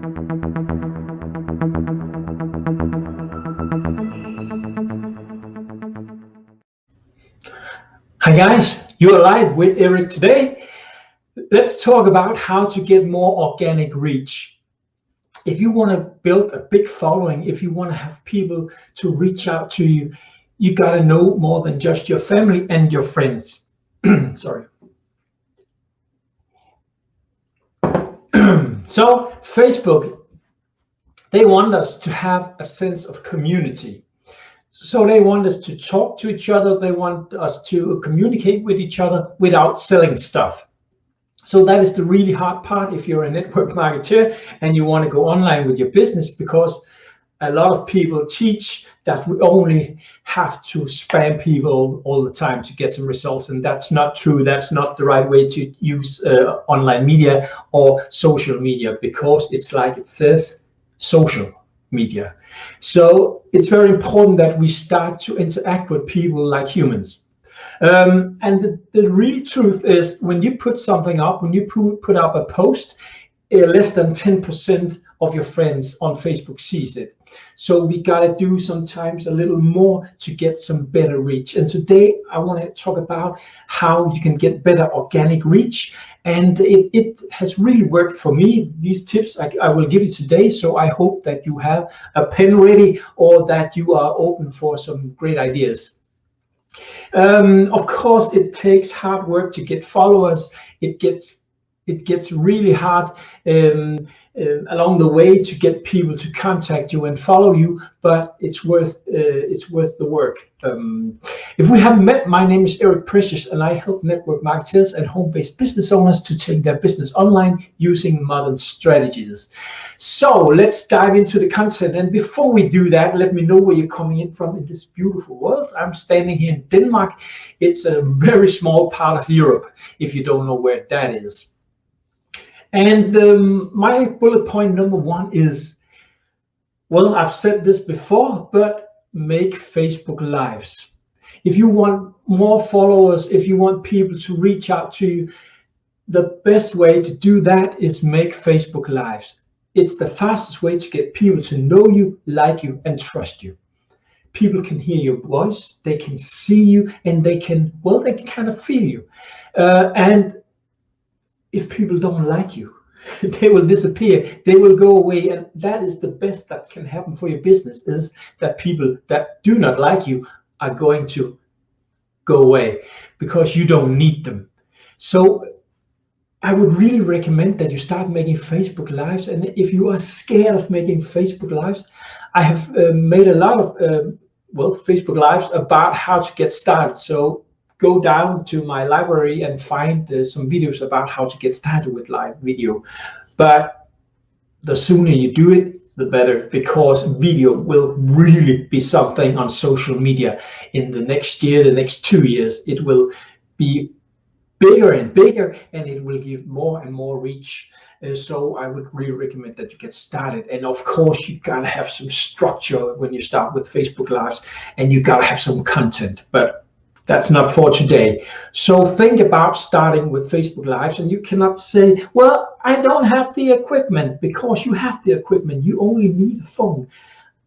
Hi guys, you're live with Eric today. Let's talk about how to get more organic reach. If you want to build a big following, if you want to have people to reach out to you, you got to know more than just your family and your friends. Sorry. So Facebook, they want us to have a sense of community. So they want us to talk to each other. They want us to communicate with each other without selling stuff. So that is the really hard part if you're a network marketer and you want to go online with your business, because a lot of people teach that we only have to spam people all the time to get some results, and that's not true. That's not the right way to use online media or social media, because it's like it says, social media. So it's very important that we start to interact with people like humans. And the real truth is, when you put something up, when you put up a post, less than 10% of your friends on Facebook sees it. So we got to do sometimes a little more to get some better reach. And today I want to talk about how you can get better organic reach. And it has really worked for me. These tips I will give you today. So I hope that you have a pen ready, or that you are open for some great ideas. Of course, it takes hard work to get followers. It gets really hard along the way to get people to contact you and follow you, but it's worth the work. If we haven't met, my name is Eric Precious, and I help network marketers and home-based business owners to take their business online using modern strategies. So let's dive into the content. And before we do that, let me know where you're coming in from in this beautiful world. I'm standing here in Denmark. It's a very small part of Europe, if you don't know where that is. And my bullet point number one is, well, I've said this before, but make Facebook Lives. If you want more followers, if you want people to reach out to you, the best way to do that is make Facebook Lives. It's the fastest way to get people to know you, like you, and trust you. People can hear your voice, they can see you, and they can kind of feel you. And if people don't like you, they will disappear, they will go away, and that is the best that can happen for your business, is that people that do not like you are going to go away because you don't need them. So I would really recommend that you start making Facebook Lives. And if you are scared of making Facebook Lives, I have made a lot of Facebook Lives about how to get started. So go down to my library and find some videos about how to get started with live video. But the sooner you do it, the better, because video will really be something on social media in the next year, the next 2 years. It will be bigger and bigger, and it will give more and more reach. So I would really recommend that you get started. And of course, you gotta have some structure when you start with Facebook Lives, and you gotta have some content. But that's not for today. So think about starting with Facebook Lives, and you cannot say, well, I don't have the equipment, because you have the equipment. You only need a phone.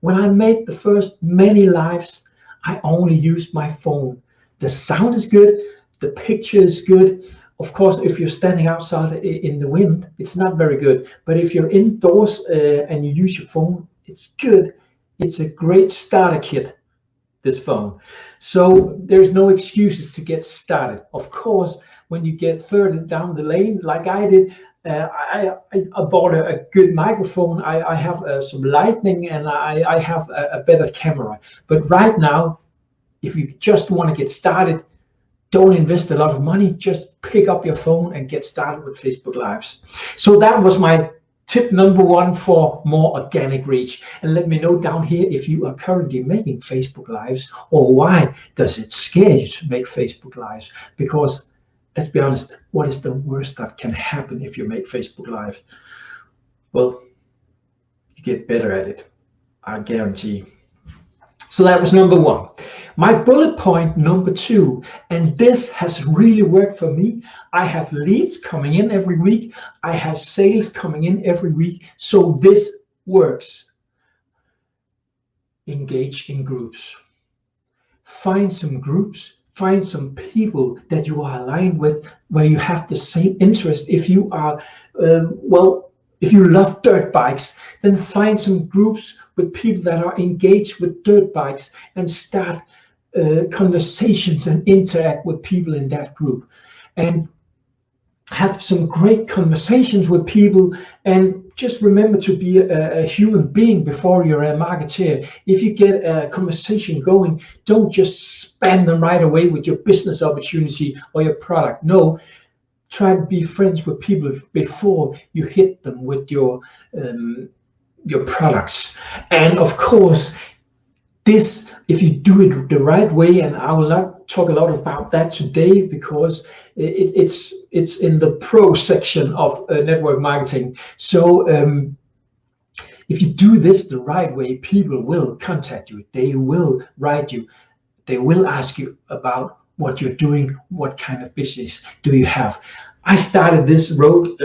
When I made the first many lives, I only used my phone. The sound is good, the picture is good. Of course, if you're standing outside in the wind, it's not very good. But if you're indoors and you use your phone, it's good. It's a great starter kit, this phone. So there's no excuses to get started. Of course, when you get further down the lane, like I did, I bought a good microphone. I have some lighting, and I have a better camera. But right now, if you just want to get started, don't invest a lot of money. Just pick up your phone and get started with Facebook Lives. So that was my tip number one for more organic reach. And let me know down here if you are currently making Facebook Lives, or why does it scare you to make Facebook Lives? Because let's be honest, what is the worst that can happen if you make Facebook Lives? Well, you get better at it, I guarantee. So that was number one. My bullet point number 2, and this has really worked for me. I have leads coming in every week. I have sales coming in every week. So this works. Engage in groups. Find some groups. Find some people that you are aligned with, where you have the same interest. If you are, if you love dirt bikes, then find some groups with people that are engaged with dirt bikes and start conversations and interact with people in that group. And have some great conversations with people, and just remember to be a human being before you're a marketeer. If you get a conversation going, don't just spam them right away with your business opportunity or your product. No, try to be friends with people before you hit them with your products. And of course, this, if you do it the right way, and I will not talk a lot about that today because it's in the pro section of network marketing. So if you do this the right way, people will contact you. They will write you. They will ask you about what you're doing, what kind of business do you have. I started this road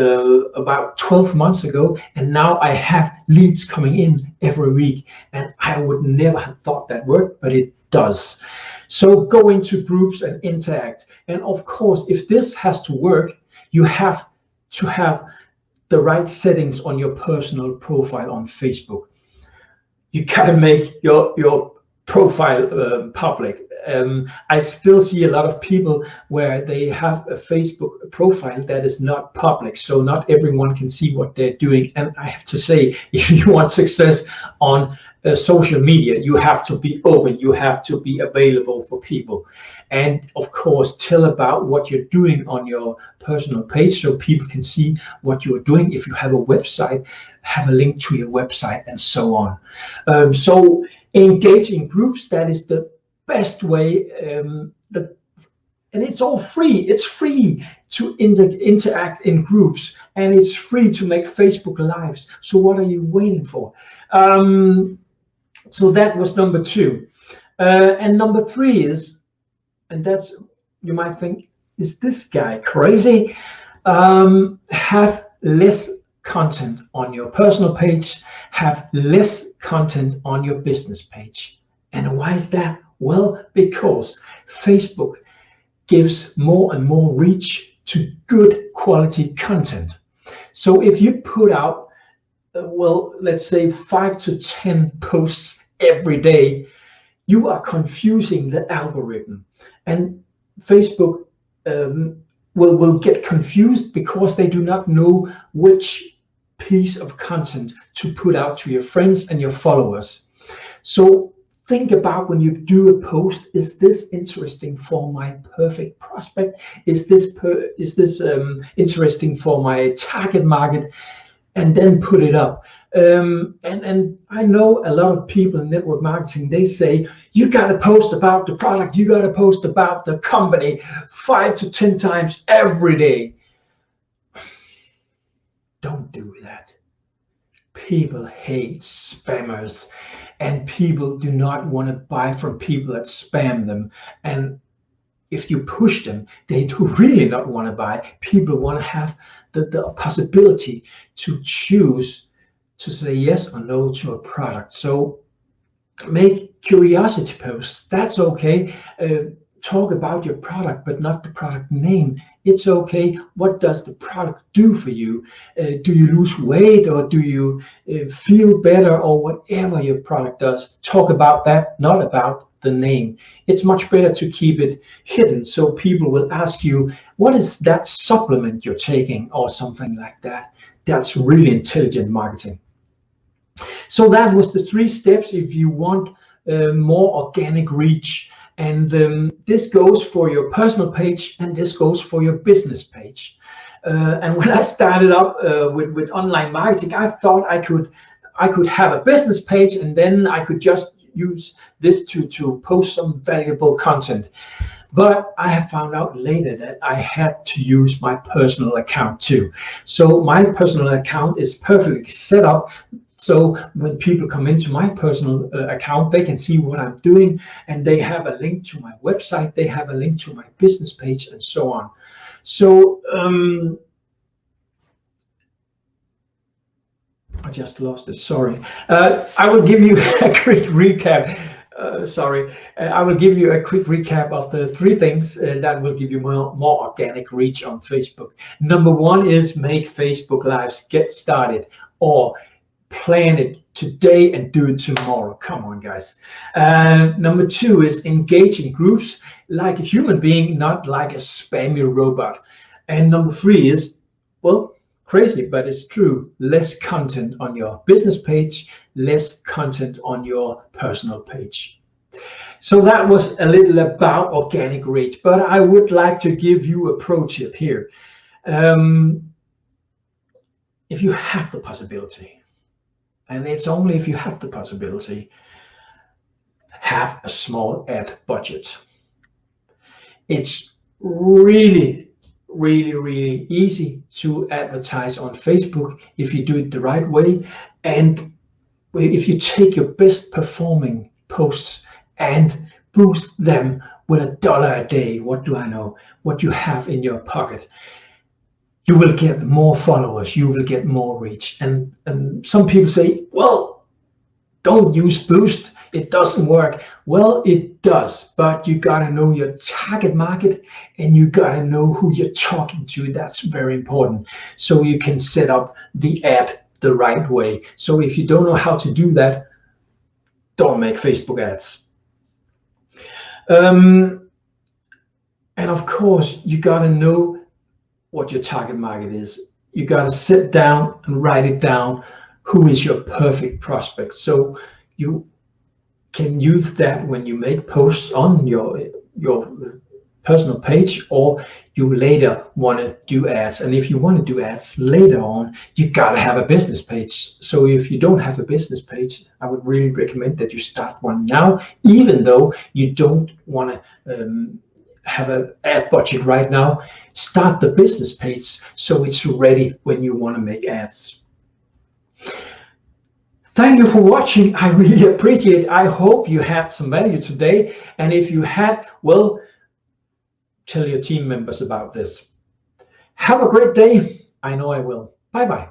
about 12 months ago, and now I have leads coming in every week, and I would never have thought that worked, but it does. So go into groups and interact. And of course, if this has to work, you have to have the right settings on your personal profile on Facebook. You gotta make your profile public. I still see a lot of people where they have a Facebook profile that is not public, so not everyone can see what they're doing. And I have to say, if you want success on social media, you have to be open, you have to be available for people, and of course tell about what you're doing on your personal page so people can see what you're doing. If you have a website, have a link to your website, and so on. So engage in groups. That is the best way, and it's all free. It's free to interact in groups, and it's free to make Facebook Lives. So what are you waiting for? So that was number 2, and number 3 is, and that's, you might think, is this guy crazy? Have less content on your personal page, have less content on your business page. And why is that? Well, because Facebook gives more and more reach to good quality content. So if you put out, let's say 5 to 10 posts every day, you are confusing the algorithm. And Facebook will get confused because they do not know which piece of content to put out to your friends and your followers. So think about, when you do a post, is this interesting for my perfect prospect? Is this interesting for my target market? And then put it up. And I know a lot of people in network marketing, they say, you got to post about the product, you got to post about the company 5 to 10 times every day. Don't do that. People hate spammers, and people do not want to buy from people that spam them. And if you push them, they do really not want to buy. People want to have the possibility to choose to say yes or no to a product. So make curiosity posts. That's okay. Talk about your product, but not the product name. It's okay. What does the product do for you? Do you lose weight, or do you feel better, or whatever your product does? Talk about that, not about the name. It's much better to keep it hidden, so people will ask you, what is that supplement you're taking, or something like that. That's really intelligent marketing. So that was the 3 steps if you want more organic reach. And this goes for your personal page, and this goes for your business page. And when I started up with online marketing, I thought I could have a business page, and then I could just use this to post some valuable content. But I have found out later that I had to use my personal account too. So my personal account is perfectly set up So when people come into my personal account, they can see what I'm doing, and they have a link to my website, they have a link to my business page, and so on. So I just lost it, sorry. I will give you a quick recap. I will give you a quick recap of the 3 things that will give you more organic reach on Facebook. Number 1 is make Facebook Lives, get started, or plan it today and do it tomorrow. Come on, guys. Number 2 is engage in groups like a human being, not like a spammy robot. And number 3 is, well, crazy, but it's true, less content on your business page, less content on your personal page. So that was a little about organic reach, but I would like to give you a pro tip here. If you have the possibility, and it's only if you have the possibility, have a small ad budget. It's really easy to advertise on Facebook if you do it the right way, and if you take your best performing posts and boost them with $1 a day, what do I know, what you have in your pocket, you will get more followers, you will get more reach. And some people say, well, don't use boost, it doesn't work. Well, it does, but you gotta know your target market, and you gotta know who you're talking to. That's very important, so you can set up the ad the right way. So if you don't know how to do that, don't make Facebook ads. And of course, you gotta know what your target market is. You gotta sit down and write it down. Who is your perfect prospect? So you can use that when you make posts on your personal page, or you later want to do ads. And if you want to do ads later on, you gotta have a business page. So if you don't have a business page, I would really recommend that you start one now, even though you don't want to have an ad budget right now. Start the business page so it's ready when you want to make ads. Thank you for watching. I really appreciate it. I hope you had some value today. And if you had, well, tell your team members about this. Have a great day. I know I will. Bye-bye.